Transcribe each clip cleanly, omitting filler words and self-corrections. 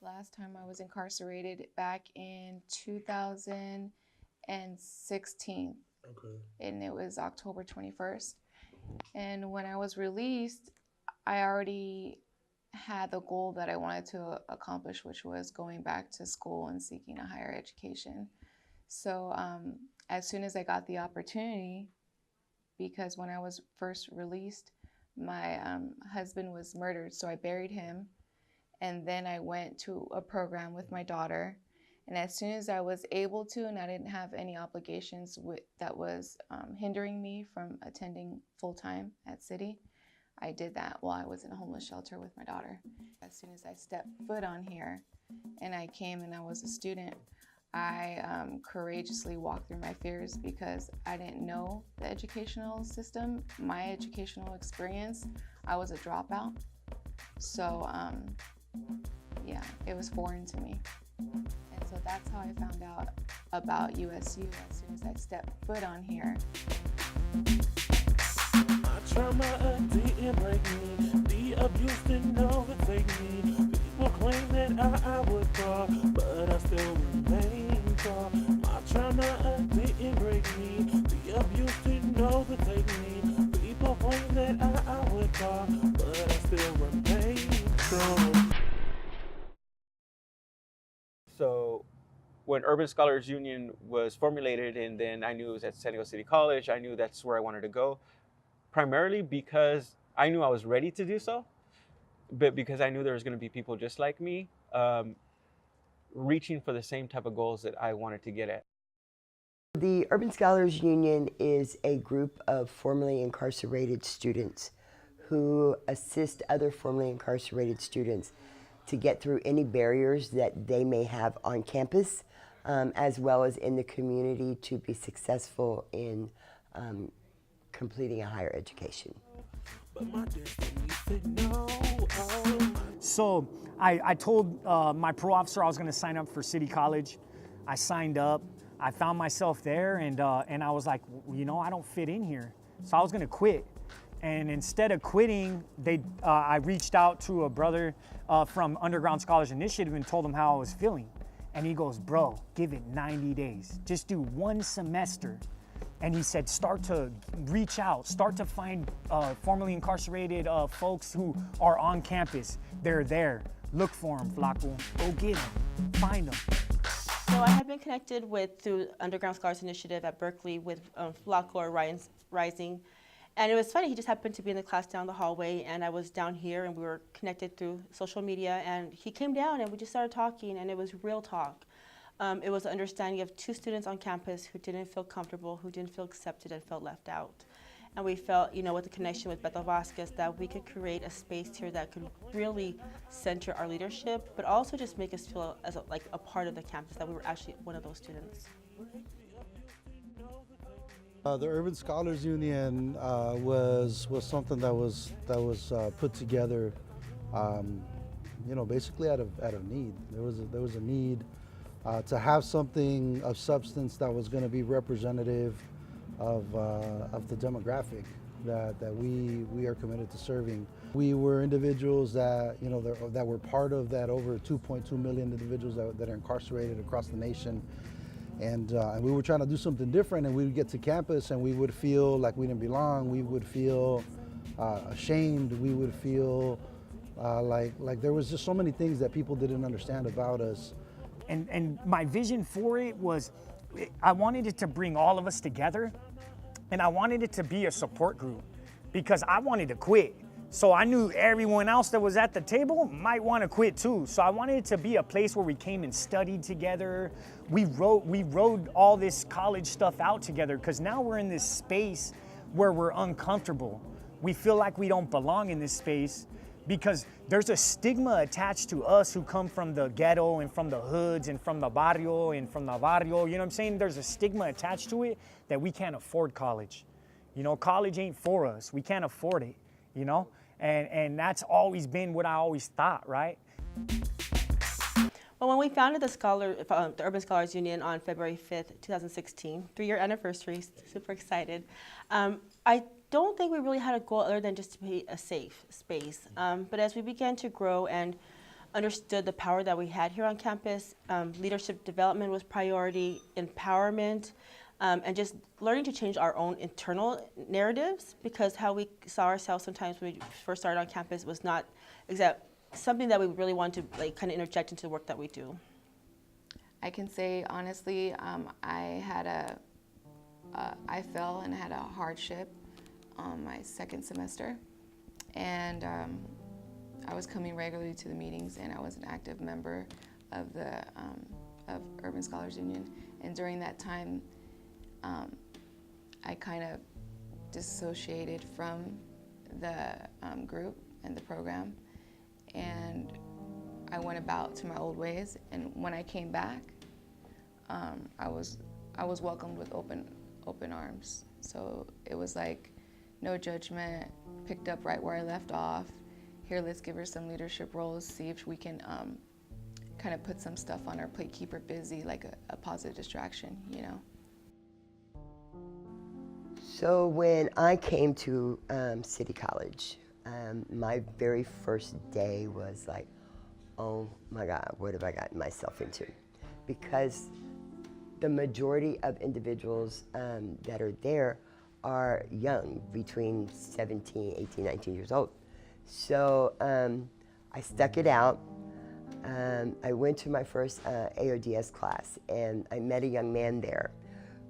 Last time I was incarcerated back in 2016. Okay. And it was October 21st. And when I was released, I already had the goal that I wanted to accomplish, which was going back to school and seeking a higher education. So as soon as I got the opportunity, because when I was first released, my husband was murdered, so I buried him. And then I went to a program with my daughter. And as soon as I was able to, and I didn't have any obligations that was hindering me from attending full-time at City, I did that while I was in a homeless shelter with my daughter. As soon as I stepped foot on here and I came and I was a student, I courageously walked through my fears because I didn't know the educational system, my educational experience. I was a dropout. So yeah, it was foreign to me. And so that's how I found out about USU as soon as I stepped foot on here. My trauma didn't break me. The abuse didn't overtake me. People claim that I would fall, but I still remain tall. My trauma didn't break me. The abuse didn't overtake me. People claim that I would fall, but I still remain strong. So when Urban Scholars Union was formulated, and then I knew it was at San Diego City College, I knew that's where I wanted to go, primarily because I knew I was ready to do so, but because I knew there was going to be people just like me reaching for the same type of goals that I wanted to get at. The Urban Scholars Union is a group of formerly incarcerated students who assist other formerly incarcerated students to get through any barriers that they may have on campus, as well as in the community to be successful in completing a higher education. So I told my parole officer I was going to sign up for City College. I signed up. I found myself there, and I was like, you know, I don't fit in here. So I was going to quit. And instead of quitting, I reached out to a brother from Underground Scholars Initiative and told him how I was feeling. And he goes, bro, give it 90 days. Just do one semester. And he said, start to reach out, start to find formerly incarcerated folks who are on campus. They're there. Look for them, Flaco. Go get them. Find them. So I had been connected through Underground Scholars Initiative at Berkeley with Flaco or Rising. And it was funny, he just happened to be in the class down the hallway, and I was down here, and we were connected through social media, and he came down, and we just started talking, and it was real talk. It was an understanding of two students on campus who didn't feel comfortable, who didn't feel accepted, and felt left out. And we felt, you know, with the connection with Beto Vasquez, that we could create a space here that could really center our leadership, but also just make us feel as like a part of the campus, that we were actually one of those students. The Urban Scholars Union was something that was put together, you know, basically out of need. There was a need to have something of substance that was going to be representative of the demographic that we are committed to serving. We were individuals that, you know, that were part of that over 2.2 million individuals that are incarcerated across the nation. And we were trying to do something different, and we would get to campus and we would feel like we didn't belong. We would feel ashamed. We would feel like there was just so many things that people didn't understand about us. And my vision for it was, I wanted it to bring all of us together, and I wanted it to be a support group because I wanted to quit. So I knew everyone else that was at the table might want to quit too. So I wanted it to be a place where we came and studied together. We wrote all this college stuff out together, because now we're in this space where we're uncomfortable. We feel like we don't belong in this space because there's a stigma attached to us who come from the ghetto and from the hoods and from the barrio and from the barrio. You know what I'm saying? There's a stigma attached to it that we can't afford college. You know, college ain't for us. We can't afford it, you know? And that's always been what I always thought, right? Well, when we founded the Urban Scholars Union on February 5th, 2016, 3-year anniversary, super excited. I don't think we really had a goal other than just to be a safe space. But as we began to grow and understood the power that we had here on campus. Leadership development was priority, empowerment, and just learning to change our own internal narratives, because how we saw ourselves sometimes when we first started on campus was not something that we really wanted to like kind of interject into the work that we do. I can say honestly, I fell and had a hardship on my second semester, and I was coming regularly to the meetings, and I was an active member of the of Urban Scholars Union. And during that time, I kind of dissociated from the group and the program, and I went about to my old ways. And when I came back, I was welcomed with open arms. So it was like no judgment, picked up right where I left off. Here, let's give her some leadership roles, see if we can kind of put some stuff on our plate, keep her busy, like a positive distraction, you know. So when I came to City College, my very first day was like, oh my God, what have I gotten myself into? Because the majority of individuals that are there are young, between 17, 18, 19 years old. So I stuck it out. I went to my first AODS class, and I met a young man there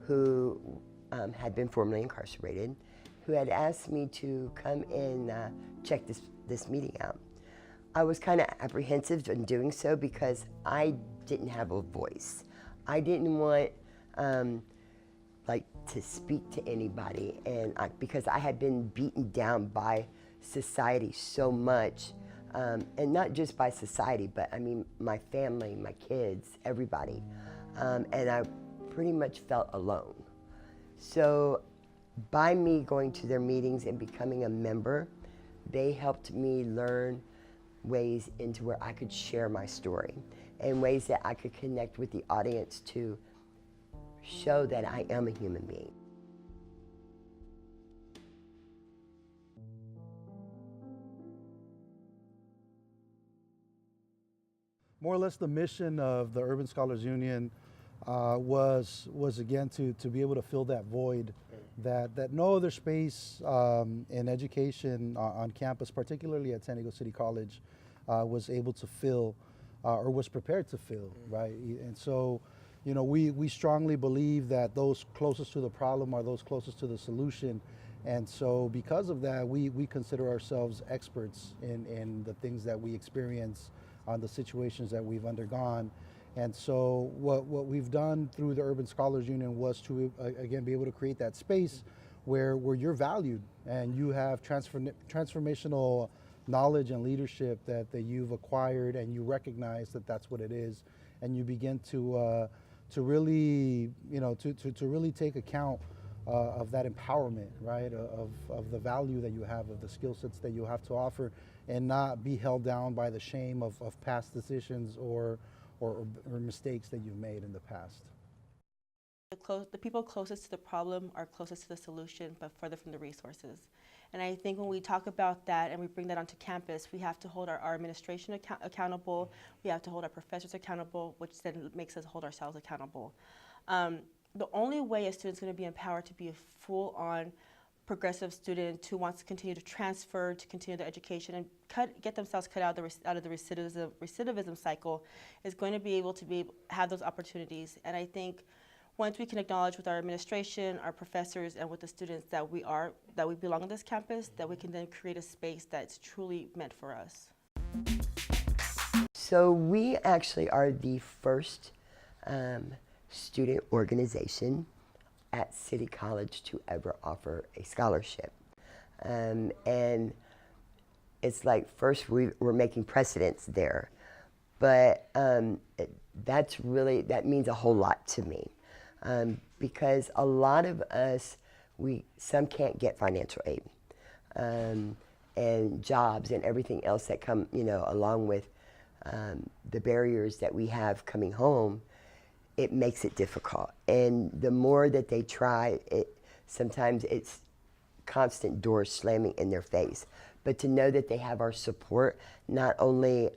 who had been formerly incarcerated, who had asked me to come and check this meeting out. I was kind of apprehensive in doing so because I didn't have a voice. I didn't want like to speak to anybody, and because I had been beaten down by society so much, and not just by society, but I mean my family, my kids, everybody, and I pretty much felt alone. So by me going to their meetings and becoming a member, they helped me learn ways into where I could share my story and ways that I could connect with the audience to show that I am a human being. More or less the mission of the Urban Scholars Union was again to be able to fill that void that no other space in education on campus, particularly at San Diego City College, was able to fill or was prepared to fill, right? And so, you know, we strongly believe that those closest to the problem are those closest to the solution. And so because of that, we consider ourselves experts in the things that we experience, on the situations that we've undergone. And so what we've done through the Urban Scholars Union was to, again, be able to create that space where you're valued and you have transformational knowledge and leadership that you've acquired, and you recognize that that's what it is, and you begin to really, you know, to really take account of that empowerment, right, of the value that you have, of the skill sets that you have to offer, and not be held down by the shame of past decisions or mistakes that you've made in the past. The people closest to the problem are closest to the solution, but further from the resources. And I think when we talk about that and we bring that onto campus, we have to hold our administration accountable, we have to hold our professors accountable, which then makes us hold ourselves accountable. The only way a student's going to be empowered to be a full-on progressive student who wants to continue to transfer, to continue their education, and get themselves cut out of the recidivism cycle, is going to be able to have those opportunities. And I think once we can acknowledge with our administration, our professors, and with the students that we belong on this campus, that we can then create a space that's truly meant for us. So we actually are the first student organization at City College to ever offer a scholarship. And it's like, first we're making precedents there, but that means a whole lot to me. Because a lot of us, some can't get financial aid, and jobs and everything else that come, you know, along with the barriers that we have coming home. It makes it difficult, and the more that they try, sometimes it's constant doors slamming in their face. But to know that they have our support, not only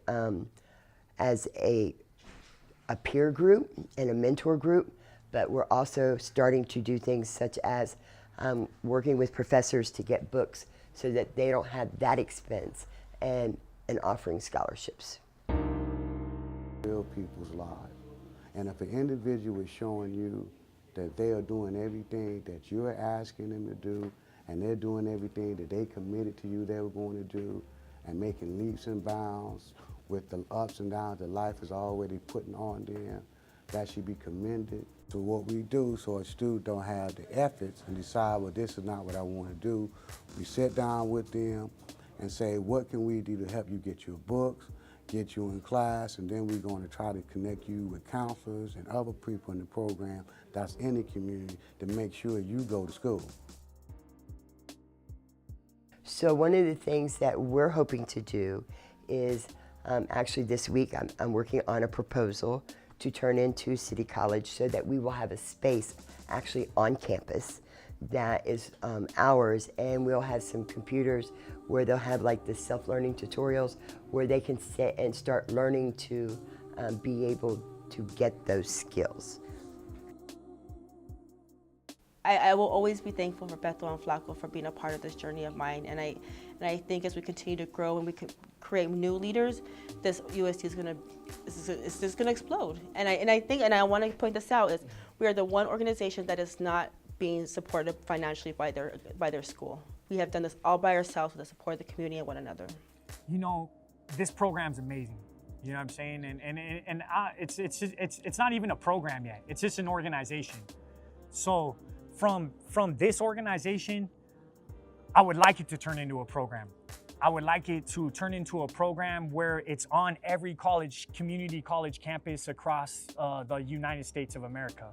as a peer group and a mentor group, but we're also starting to do things such as working with professors to get books so that they don't have that expense, and offering scholarships. Real people's lives. And if an individual is showing you that they are doing everything that you're asking them to do, and they're doing everything that they committed to you they were going to do, and making leaps and bounds with the ups and downs that life is already putting on them, that should be commended. So what we do, so a student don't have the efforts and decide, well, this is not what I want to do, we sit down with them and say, what can we do to help you get your books, get you in class, and then we're going to try to connect you with counselors and other people in the program that's in the community to make sure you go to school. So one of the things that we're hoping to do is, actually this week I'm working on a proposal to turn into City College so that we will have a space actually on campus that is ours, and we'll have some computers where they'll have like the self-learning tutorials where they can sit and start learning to be able to get those skills. I will always be thankful for Bethel and Flacco for being a part of this journey of mine, and I think as we continue to grow and we can create new leaders, this USU is just gonna explode. And I think, and I want to point this out, is we are the one organization that is not being supported financially by their school. We have done this all by ourselves with the support of the community and one another. You know, this program's amazing. You know what I'm saying? And it's not even a program yet. It's just an organization. So from this organization, I would like it to turn into a program. I would like it to turn into a program where it's on every community college campus across the United States of America.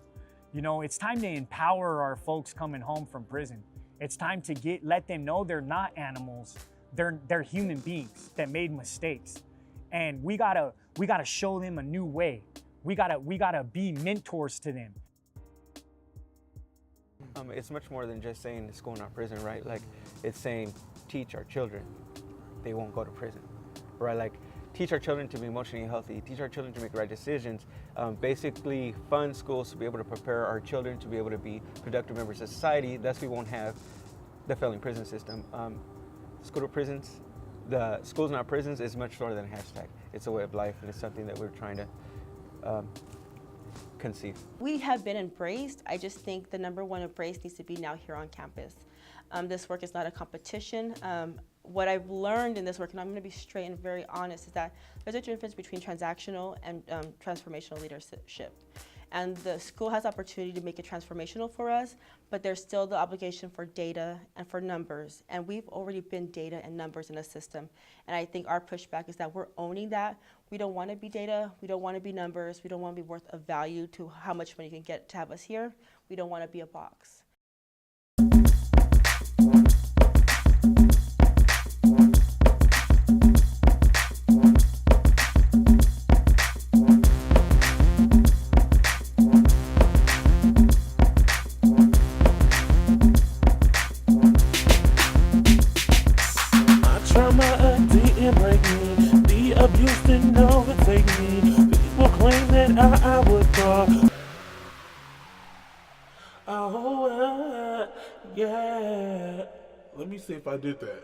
You know, it's time to empower our folks coming home from prison. It's time to let them know they're not animals. They're human beings that made mistakes. And we gotta show them a new way. We gotta be mentors to them. It's much more than just saying school, not prison, right? Like, it's saying teach our children they won't go to prison, right? Like, teach our children to be emotionally healthy, teach our children to make right decisions, basically fund schools to be able to prepare our children to be able to be productive members of society. Thus, we won't have the failing prison system. School to prisons, the schools not prisons is much shorter than a hashtag. It's a way of life, and it's something that we're trying to conceive. We have been embraced. I just think the #1 embrace needs to be now here on campus. This work is not a competition. What I've learned in this work, and I'm going to be straight and very honest, is that there's a difference between transactional and transformational leadership. And the school has opportunity to make it transformational for us, but there's still the obligation for data and for numbers. And we've already been data and numbers in the system. And I think our pushback is that we're owning that. We don't want to be data, we don't want to be numbers, we don't want to be worth of value to how much money you can get to have us here. We don't want to be a box. Oh, yeah. Let me see if I did that.